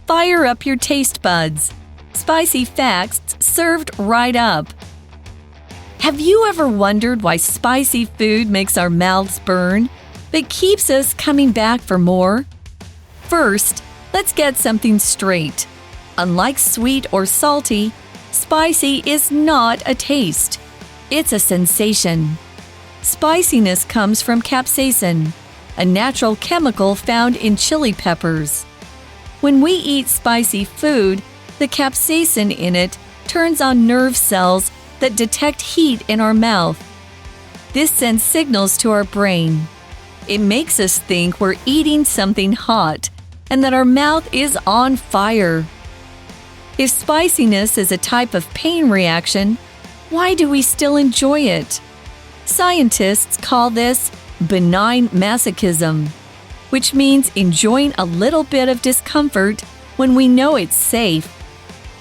Fire up your taste buds. Spicy facts served right up. Have you ever wondered why spicy food makes our mouths burn, but keeps us coming back for more? First, let's get something straight. Unlike sweet or salty, spicy is not a taste. It's a sensation. Spiciness comes from capsaicin, a natural chemical found in chili peppers. When we eat spicy food, the capsaicin in it turns on nerve cells that detect heat in our mouth. This sends signals to our brain. It makes us think we're eating something hot and that our mouth is on fire. If spiciness is a type of pain reaction, why do we still enjoy it? Scientists call this benign masochism, which means enjoying a little bit of discomfort when we know it's safe.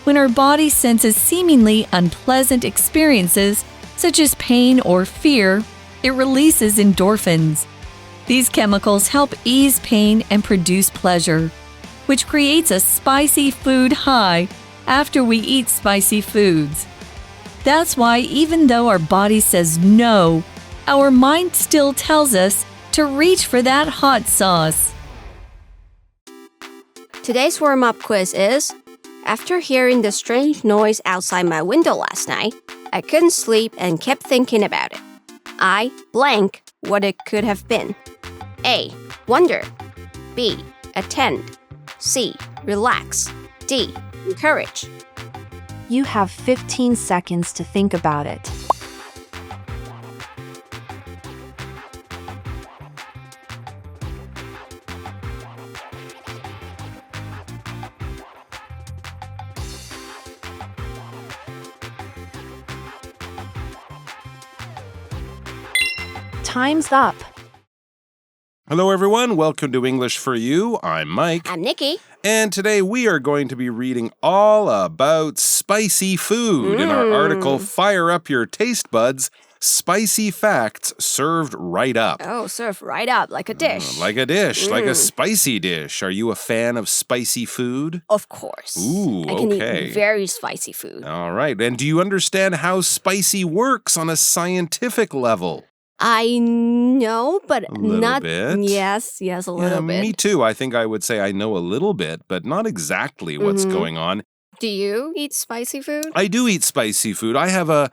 When our body senses seemingly unpleasant experiences, such as pain or fear, it releases endorphins. These chemicals help ease pain and produce pleasure, which creates a spicy food high after we eat spicy foods. That's why even though our body says no, our mind still tells us to reach for that hot sauce. Today's warm-up quiz is, after hearing the strange noise outside my window last night, I couldn't sleep and kept thinking about it. I blank what it could have been. A. Wonder. B. Attend. C. Relax. D. Encourage. You have 15 seconds to think about it. Time's up. Hello, everyone. Welcome to English for You. I'm Mike. I'm Nikki. And today we are going to be reading all about spicy food in our article, Fire Up Your Taste Buds, Spicy Facts Served Right Up. Oh, served right up, like a dish. Like a dish, like a spicy dish. Are you a fan of spicy food? Of course. Ooh, I can okay. eat very spicy food. All right. And do you understand how spicy works on a scientific level? I know, but A little not... bit. Yes, a little bit. Me too. I think I would say I know a little bit, but not exactly what's going on. Do you eat spicy food? I do eat spicy food. I have a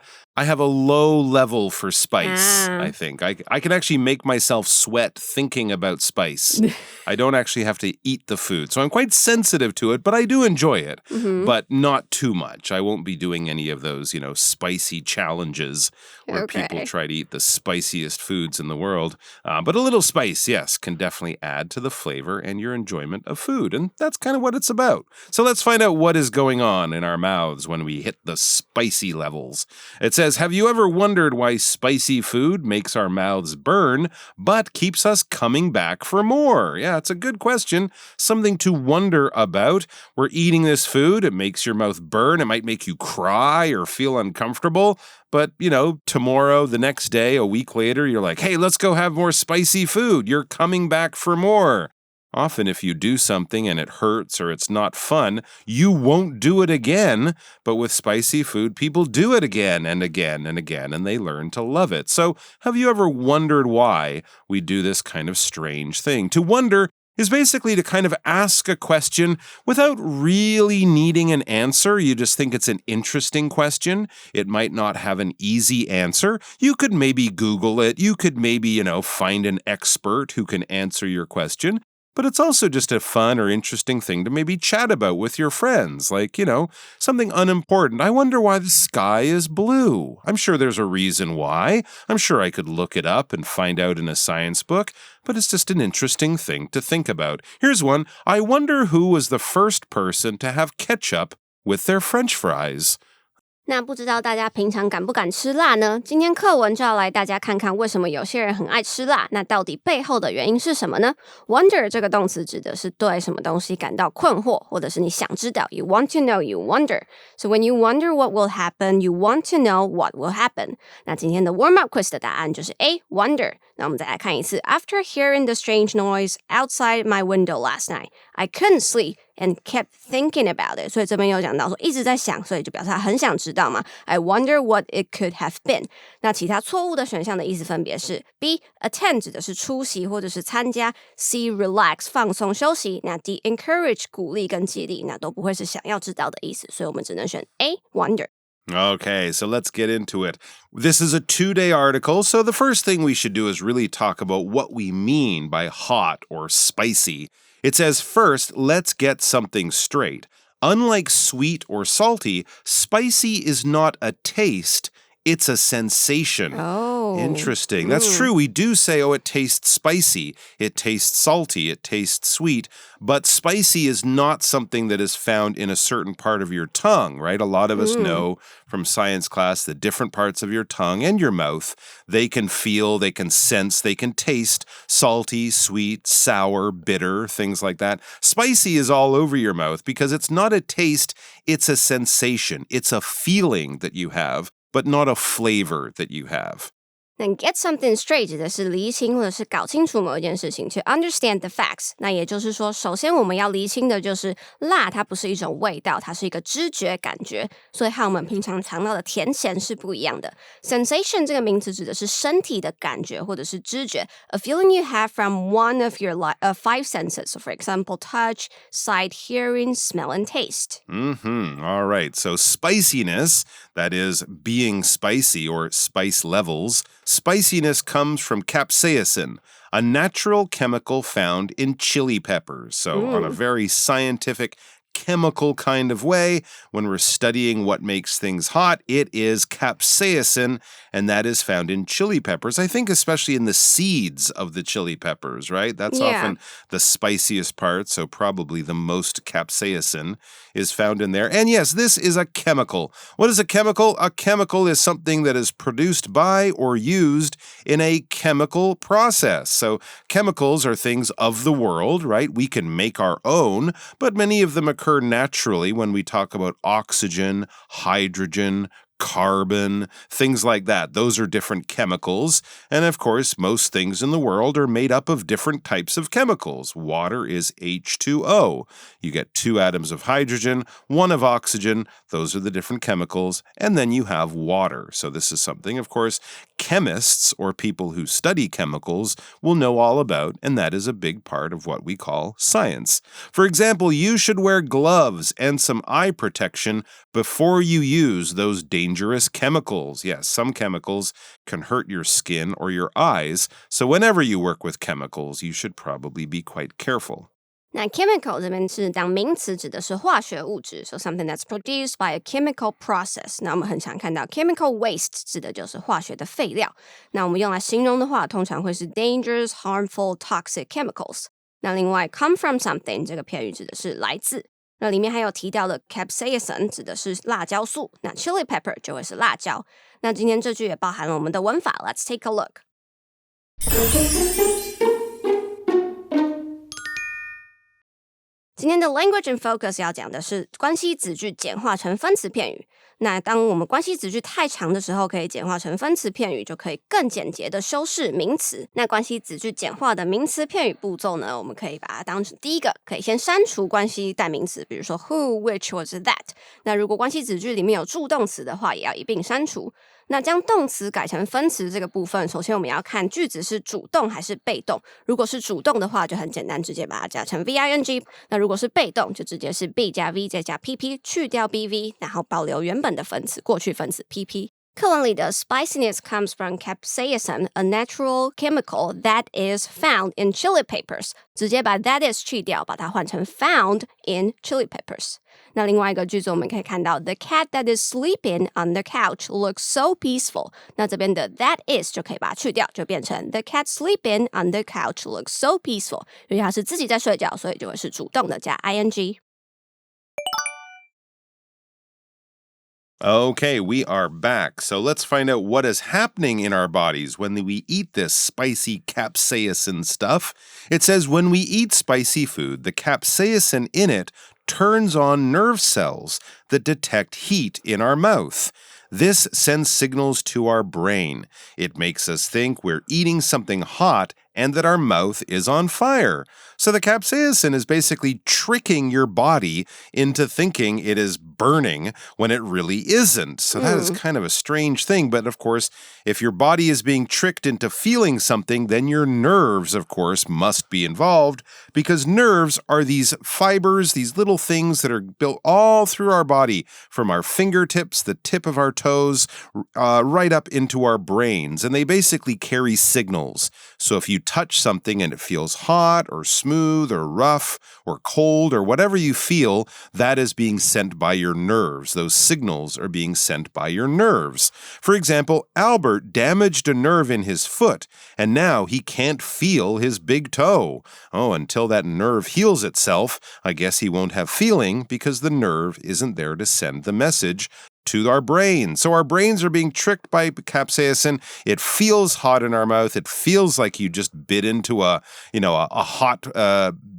low level for spice, I think. I can actually make myself sweat thinking about spice. I don't actually have to eat the food. So I'm quite sensitive to it, but I do enjoy it. But not too much. I won't be doing any of those, spicy challenges where people try to eat the spiciest foods in the world. But a little spice, yes, can definitely add to the flavor and your enjoyment of food. And that's kind of what it's about. So let's find out what is going on in our mouths when we hit the spicy levels. It says, have you ever wondered why spicy food makes our mouths burn, but keeps us coming back for more? Yeah, it's a good question. Something to wonder about. We're eating this food. It makes your mouth burn. It might make you cry or feel uncomfortable. But, tomorrow, the next day, a week later, you're like, hey, let's go have more spicy food. You're coming back for more. Often if you do something and it hurts or it's not fun, you won't do it again. But with spicy food, people do it again and again and again, and they learn to love it. So have you ever wondered why we do this kind of strange thing? To wonder is basically to kind of ask a question without really needing an answer. You just think it's an interesting question. It might not have an easy answer. You could maybe Google it. You could maybe, find an expert who can answer your question. But it's also just a fun or interesting thing to maybe chat about with your friends, like, something unimportant. I wonder why the sky is blue. I'm sure there's a reason why. I'm sure I could look it up and find out in a science book, but it's just an interesting thing to think about. Here's one. I wonder who was the first person to have ketchup with their French fries. 那不知道大家平常敢不敢吃辣呢？今天课文就要来大家看看为什么有些人很爱吃辣，那到底背后的原因是什么呢？ Wonder 这个动词指的是对什么东西感到困惑，或者是你想知道 You want to know, you wonder. So when you wonder what will happen, you want to know what will happen. 那今天的 warm-up quiz 的答案就是 A, wonder. 那我们再来看一次 After hearing the strange noise outside my window last night, I couldn't sleep and kept thinking about it. 所以这边有讲到说一直在想，所以就表示他很想知道嘛。I wonder what it could have been. 那其他错误的选项的意思分别是 B, attend 指的是出席或者是参加 C, relax 放松休息那 D, encourage 鼓励跟激励那都不会是想要知道的意思，所以我们只能选 A, wonder.Okay, so let's get into it. This is a 2-day article, so the first thing we should do is really talk about what we mean by hot or spicy. It says, first, let's get something straight. Unlike sweet or salty, spicy is not a taste, it's a sensation. Oh. Interesting. That's true. We do say, it tastes spicy. It tastes salty. It tastes sweet. But spicy is not something that is found in a certain part of your tongue, right? A lot of us know from science class that different parts of your tongue and your mouth, they can feel, they can sense, they can taste salty, sweet, sour, bitter, things like that. Spicy is all over your mouth because it's not a taste, it's a sensation. It's a feeling that you have, but not a flavor that you have. 那 get something straight 指的是厘清或者是搞清楚某一件事情 to understand the facts 那也就是说首先我们要厘清的就是辣它不是一种味道它是一个知觉感觉所以和我们平常尝到的甜咸是不一样的 sensation 这个名词指的是身体的感觉或者是知觉 a feeling you have from one of your five senses so for example touch, sight, hearing, smell, and taste All right, so spiciness, that is being spicy or spice levels Spiciness comes from capsaicin, a natural chemical found in chili peppers. So on a very scientific chemical kind of way, when we're studying what makes things hot, it is capsaicin, and that is found in chili peppers. I think especially in the seeds of the chili peppers, right? That's often the spiciest part, so probably the most capsaicin is found in there. And yes, this is a chemical. What is a chemical? A chemical is something that is produced by or used in a chemical process. So chemicals are things of the world, right? We can make our own, but many of them occur naturally when we talk about oxygen, hydrogen, carbon, things like that. Those are different chemicals. And of course, most things in the world are made up of different types of chemicals. Water is H2O. You get 2 atoms of hydrogen, 1 of oxygen. Those are the different chemicals. And then you have water. So this is something, of course, chemists or people who study chemicals will know all about, and that is a big part of what we call science. For example, you should wear gloves and some eye protection before you use those dangerous chemicals. Yes, some chemicals can hurt your skin or your eyes, so whenever you work with chemicals, you should probably be quite careful. 那 chemical 这边是当名词指的是化学物质 so something that's produced by a chemical process 那我们很常看到 chemical waste 指的就是化学的废料那我们用来形容的话通常会是 dangerous, harmful, toxic chemicals 那另外 come from something 这个片语指的是来自那里面还有提到的 capsaicin 指的是辣椒素那 chili pepper 就会是辣椒那今天这句也包含了我们的文法 Let's take a look今天的 Language in Focus 要讲的是关系子句简化成分词片语那当我们关系子句太长的时候可以简化成分词片语就可以更简洁的修饰名词那关系子句简化的名词片语步骤呢我们可以把它当成第一个可以先删除关系代名词比如说 who, which 或者是 that 那如果关系子句里面有助动词的话也要一并删除那将动词改成分词这个部分首先我们要看句子是主动还是被动如果是主动的话就很简单直接把它加成 VING 那如果是被动就直接是 be 加 V 再加 PP 去掉 BV 然后保留原本的分词过去分词 PP 课文里的 spiciness comes from capsaicin, a natural chemical that is found in chili peppers. 直接把 that is 去掉，把它换成 found in chili peppers. 那另外一个句子我们可以看到 The cat that is sleeping on the couch looks so peaceful. 那这边的 that is 就可以把它去掉，就变成 The cat sleeping on the couch looks so peaceful. 因为它是自己在睡觉，所以就会是主动的加 ing.Okay, we are back. So let's find out what is happening in our bodies when we eat this spicy capsaicin stuff. It says when we eat spicy food, the capsaicin in it turns on nerve cells that detect heat in our mouth. This sends signals to our brain. It makes us think we're eating something hot and that our mouth is on fire. So the capsaicin is basically tricking your body into thinking it is burning when it really isn't. So that is kind of a strange thing. But of course, if your body is being tricked into feeling something, then your nerves, of course, must be involved because nerves are these fibers, these little things that are built all through our body from our fingertips, the tip of our toes, right up into our brains. And they basically carry signals. So if you touch something and it feels hot or smooth or rough or cold or whatever you feel, that is being sent by your nerves. Those signals are being sent by your nerves. For example, Albert damaged a nerve in his foot, and now he can't feel his big toe. Oh, until that nerve heals itself, I guess he won't have feeling because the nerve isn't there to send the message to our brain. So our brains are being tricked by capsaicin. It feels hot in our mouth. It feels like you just bit into a hot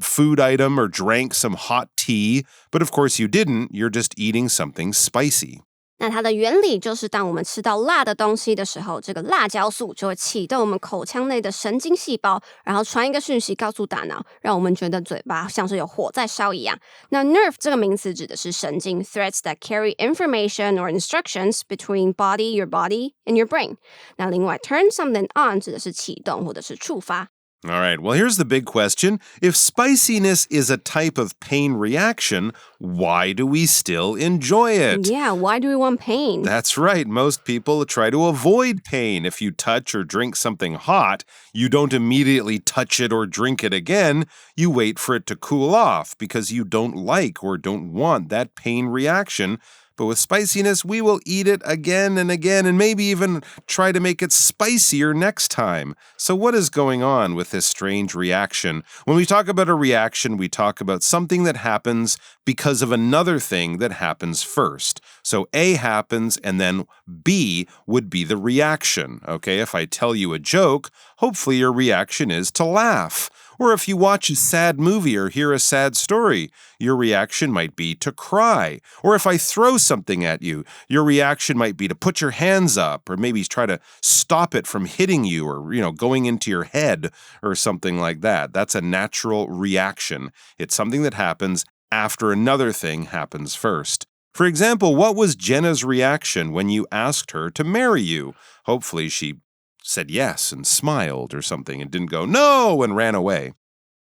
food item or drank some hot tea. But of course you didn't. You're just eating something spicy. 那它的原理就是当我们吃到辣的东西的时候，这个辣椒素就会启动我们口腔内的神经细胞，然后传一个讯息告诉大脑，让我们觉得嘴巴像是有火在烧一样。那 nerve 这个名词指的是神经 threads that carry information or instructions between your body and your brain. 那另外 turn something on 指的是启动或者是触发。All right, well, here's the big question. If spiciness is a type of pain reaction, why do we still enjoy it? Yeah, why do we want pain? That's right. Most people try to avoid pain. If you touch or drink something hot, you don't immediately touch it or drink it again. You wait for it to cool off because you don't like or don't want that pain reaction. But with spiciness, we will eat it again and again and maybe even try to make it spicier next time. So what is going on with this strange reaction? When we talk about a reaction, we talk about something that happens because of another thing that happens first. So A happens and then B would be the reaction. Okay, if I tell you a joke, hopefully your reaction is to laugh. Or if you watch a sad movie or hear a sad story, your reaction might be to cry. Or if I throw something at you, your reaction might be to put your hands up or maybe try to stop it from hitting you or, going into your head or something like that. That's a natural reaction. It's something that happens after another thing happens first. For example, what was Jenna's reaction when you asked her to marry you? Hopefully she said yes and smiled or something and didn't go no and ran away.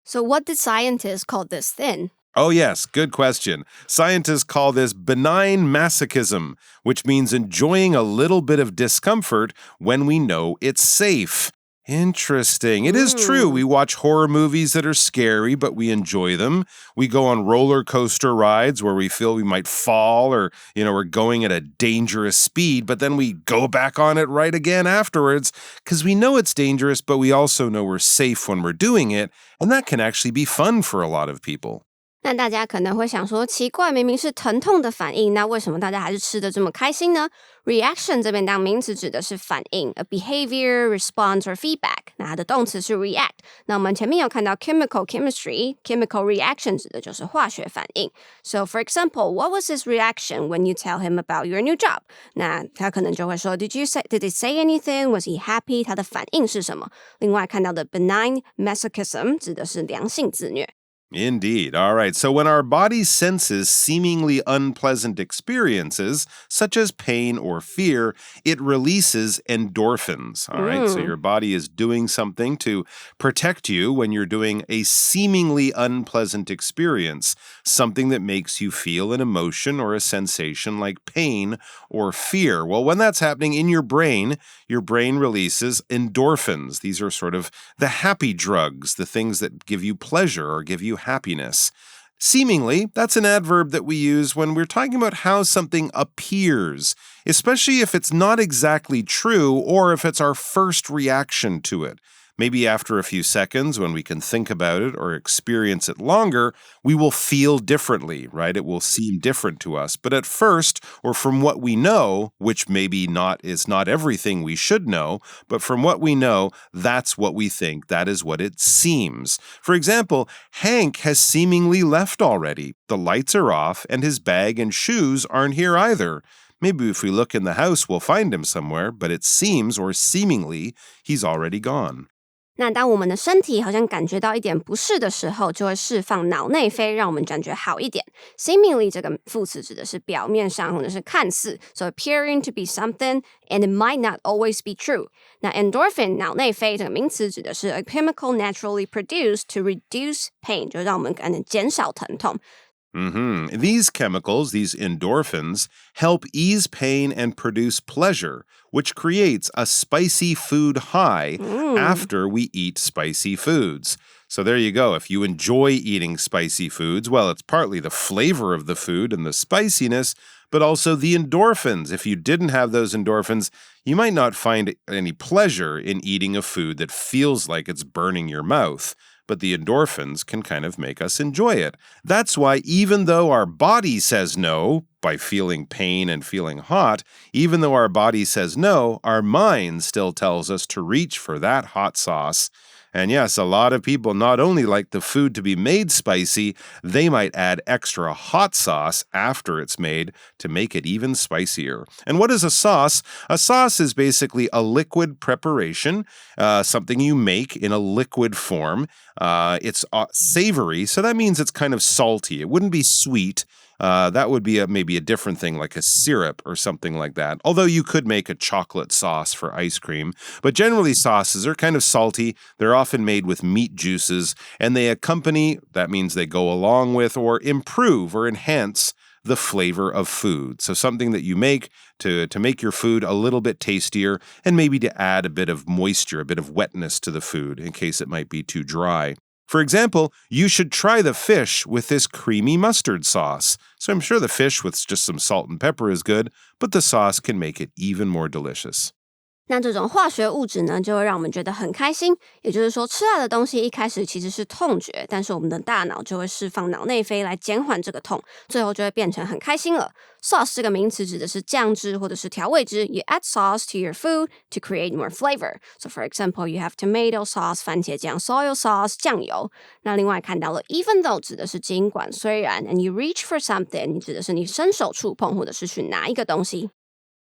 So what did scientists call this then? Oh yes, good question. Scientists call this benign masochism, which means enjoying a little bit of discomfort when we know it's safe. Interesting. It is true. We watch horror movies that are scary, but we enjoy them. We go on roller coaster rides where we feel we might fall or, we're going at a dangerous speed, but then we go back on it right again afterwards because we know it's dangerous, but we also know we're safe when we're doing it, and that can actually be fun for a lot of people. 那大家可能会想说，奇怪，明明是疼痛的反应，那为什么大家还是吃得这么开心呢？ Reaction 这边当名词指的是反应 ，a behavior, response or feedback。那它的动词是 react。那我们前面有看到 chemical reaction 指的就是化学反应。So for example, what was his reaction when you tell him about your new job? 那他可能就会说 Did it say anything? Was he happy? 他的反应是什么？另外看到的 benign masochism 指的是良性自虐。Indeed. All right. So when our body senses seemingly unpleasant experiences, such as pain or fear, it releases endorphins. All right. So your body is doing something to protect you when you're doing a seemingly unpleasant experience, something that makes you feel an emotion or a sensation like pain or fear. Well, when that's happening in your brain releases endorphins. These are sort of the happy drugs, the things that give you pleasure or give you happiness. Seemingly, that's an adverb that we use when we're talking about how something appears, especially if it's not exactly true or if it's our first reaction to it. Maybe after a few seconds, when we can think about it or experience it longer, we will feel differently, right? It will seem different to us. But at first, or from what we know, which maybe is not everything we should know, but from what we know, that's what we think. That is what it seems. For example, Hank has seemingly left already. The lights are off, and his bag and shoes aren't here either. Maybe if we look in the house, we'll find him somewhere, but it seems or seemingly he's already gone. 那当我们的身体好像感觉到一点不适的时候，就会释放脑内啡，让我们感觉好一点。Seemingly 这个副词指的是表面上或者是看似 ，so appearing to be something and it might not always be true. 那 endorphin 脑内啡这个名词指的是 a chemical naturally produced to reduce pain， 就让我们感觉减少疼痛。These chemicals, these endorphins, help ease pain and produce pleasure, which creates a spicy food high after we eat spicy foods. So there you go. If you enjoy eating spicy foods, well, it's partly the flavor of the food and the spiciness, but also the endorphins. If you didn't have those endorphins, you might not find any pleasure in eating a food that feels like it's burning your mouth. But the endorphins can kind of make us enjoy it. That's why even though our body says no, by feeling pain and feeling hot, even though our body says no, our mind still tells us to reach for that hot sauce. And yes, a lot of people not only like the food to be made spicy, they might add extra hot sauce after it's made to make it even spicier. And what is a sauce? A sauce is basically a liquid preparation, something you make in a liquid form. It's savory, so that means it's kind of salty. It wouldn't be sweet. That would be maybe a different thing, like a syrup or something like that. Although you could make a chocolate sauce for ice cream. But generally sauces are kind of salty. They're often made with meat juices, and they accompany, that means they go along with or improve or enhance the flavor of food. So something that you make to make your food a little bit tastier and maybe to add a bit of moisture, a bit of wetness to the food in case it might be too dry. For example, you should try the fish with this creamy mustard sauce. So I'm sure the fish with just some salt and pepper is good, but the sauce can make it even more delicious. 那这种化学物质呢，就会让我们觉得很开心。也就是说，吃辣的东西一开始其实是痛觉，但是我们的大脑就会释放脑内啡来减缓这个痛，最后就会变成很开心了。Sauce 这个名词指的是酱汁或者是调味汁。You add sauce to your food to create more flavor. So for example, you have tomato sauce, 番茄酱 soy sauce, 酱油。那另外看到了 even though 指的是尽管虽然 and you reach for something 你指的是你伸手触碰或者是去拿一个东西。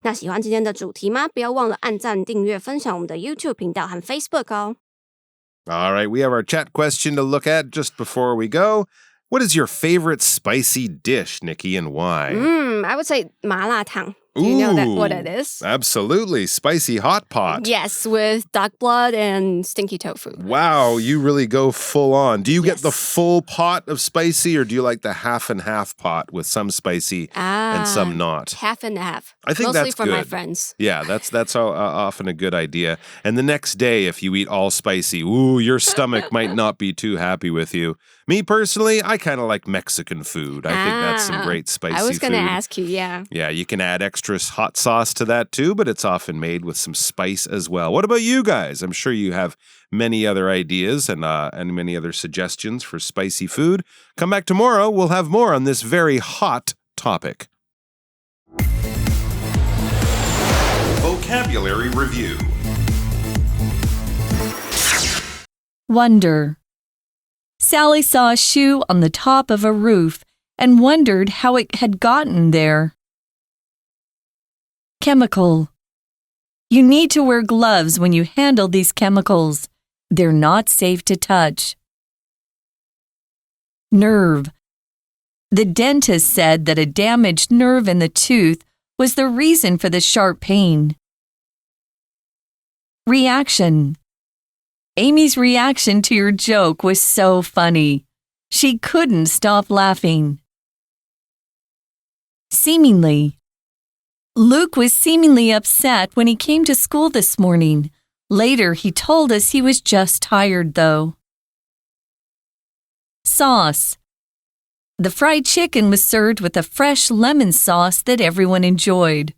那喜欢今天的主题吗？不要忘了按赞、订阅、分享我们的 YouTube 频道和 Facebook 哦。All right, we have our chat question to look at just before we go. What is your favorite spicy dish, Nikki, and why? I would say 麻辣烫. Do you know what it is? Absolutely. Spicy hot pot. Yes, with duck blood and stinky tofu. Wow, you really go full on. Do you get the full pot of spicy or do you like the half and half pot with some spicy and some not? Half and half. I think Mostly that's for good. my friends. Yeah, that's often a good idea. And the next day, if you eat all spicy, your stomach might not be too happy with you. Me personally, I kind of like Mexican food. I think that's some great spicy food. I was going to ask you, yeah. Yeah, you can add extra hot sauce to that too, but it's often made with some spice as well. What about you guys? I'm sure you have many other ideas and many other suggestions for spicy food. Come back tomorrow. We'll have more on this very hot topic. Vocabulary Review. Wonder. Sally saw a shoe on the top of a roof and wondered how it had gotten there. Chemical. You need to wear gloves when you handle these chemicals. They're not safe to touch. Nerve. The dentist said that a damaged nerve in the tooth was the reason for the sharp pain. Reaction. Amy's reaction to your joke was so funny. She couldn't stop laughing. Seemingly. Luke was seemingly upset when he came to school this morning. Later, he told us he was just tired, though. Sauce. The fried chicken was served with a fresh lemon sauce that everyone enjoyed.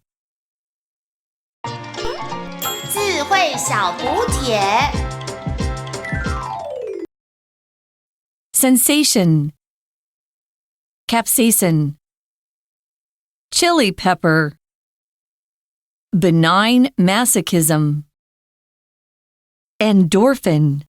智慧小补帖 Sensation. Capsaicin. Chili pepper. Benign masochism. Endorphin.